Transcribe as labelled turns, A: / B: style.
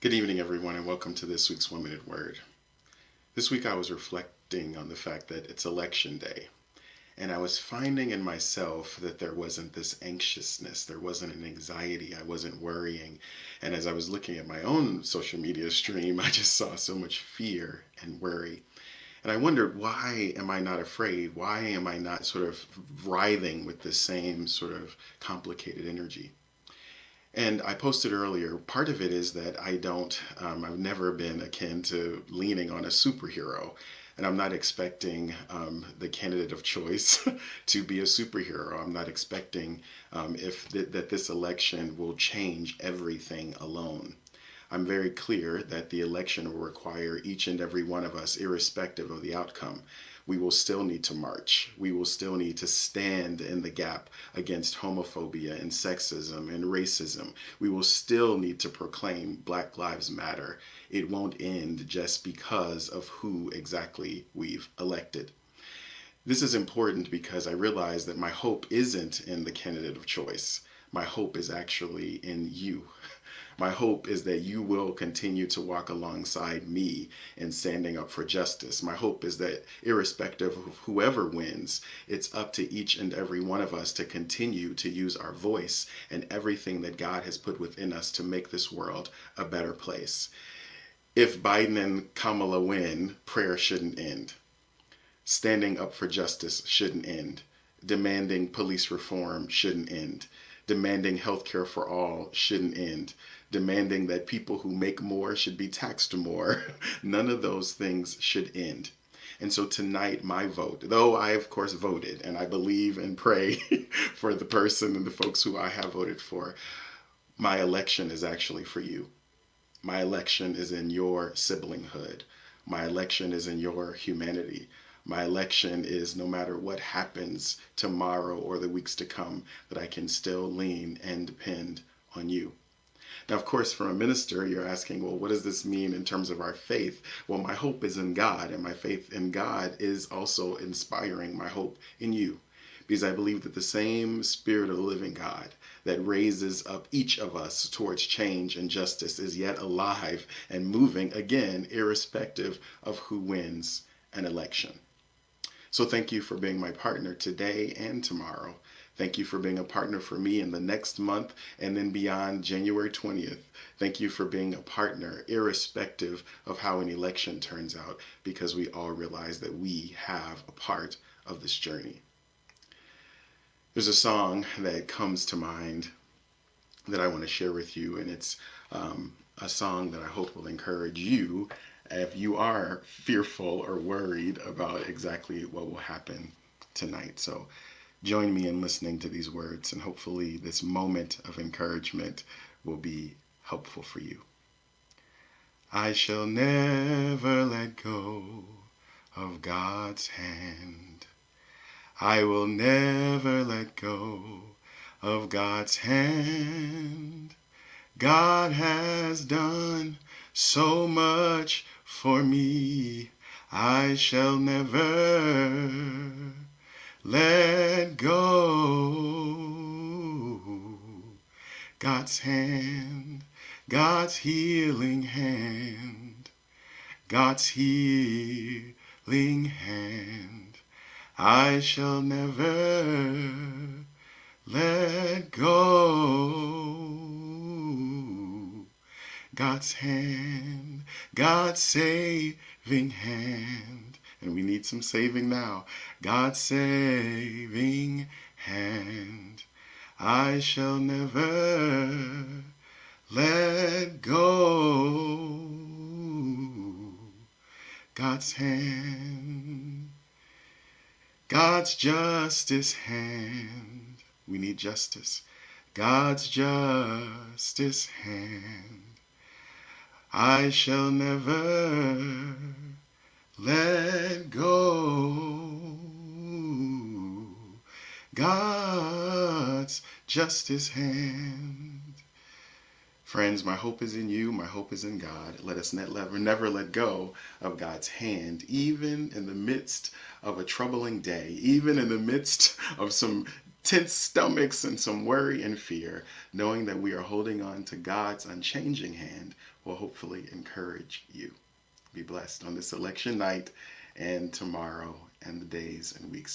A: Good evening, everyone, and welcome to this week's 1 Minute Word. This week I was reflecting on the fact that it's election day, and I was finding in myself that there wasn't this anxiousness, there wasn't an anxiety, I wasn't worrying. And as I was looking at my own social media stream, I just saw so much fear and worry. And I wondered, why am I not afraid? Why am I not sort of writhing with the same sort of complicated energy? And I posted earlier, part of it is that I've never been akin to leaning on a superhero. And I'm not expecting the candidate of choice to be a superhero. I'm not expecting that this election will change everything alone. I'm very clear that the election will require each and every one of us, irrespective of the outcome. We will still need to march. We will still need to stand in the gap against homophobia and sexism and racism. We will still need to proclaim Black Lives Matter. It won't end just because of who exactly we've elected. This is important because I realize that my hope isn't in the candidate of choice. My hope is actually in you. My hope is that you will continue to walk alongside me in standing up for justice. My hope is that irrespective of whoever wins, it's up to each and every one of us to continue to use our voice and everything that God has put within us to make this world a better place. If Biden and Kamala win, prayer shouldn't end. Standing up for justice shouldn't end. Demanding police reform shouldn't end. Demanding health care for all shouldn't end. Demanding that people who make more should be taxed more. None of those things should end. And so tonight, my vote, though I, of course, voted, and I believe and pray for the person and the folks who I have voted for, my election is actually for you. My election is in your siblinghood. My election is in your humanity. My election is no matter what happens tomorrow or the weeks to come, that I can still lean and depend on you. Now, of course, from a minister, you're asking, well, what does this mean in terms of our faith? Well, my hope is in God, and my faith in God is also inspiring my hope in you. Because I believe that the same Spirit of the living God that raises up each of us towards change and justice is yet alive and moving again, irrespective of who wins an election. So thank you for being my partner today and tomorrow. Thank you for being a partner for me in the next month and then beyond January 20th. Thank you for being a partner, irrespective of how an election turns out, because we all realize that we have a part of this journey. There's a song that comes to mind that I want to share with you, and it's a song that I hope will encourage you if you are fearful or worried about exactly what will happen tonight. So join me in listening to these words, and hopefully this moment of encouragement will be helpful for you. I shall never let go of God's hand. I will never let go of God's hand. God has done so much for me. I shall never let go. God's hand, God's healing hand, God's healing hand. I shall never let go. God's hand, God's saving hand. And we need some saving now. God's saving hand. I shall never let go. God's hand, God's justice hand. We need justice. God's justice hand. I shall never let go. God's justice hand. Friends, my hope is in you. My hope is in God. Let us never let go of God's hand, even in the midst of a troubling day, even in the midst of some tense stomachs and some worry and fear, knowing that we are holding on to God's unchanging hand will hopefully encourage you. Be blessed on this election night and tomorrow and the days and weeks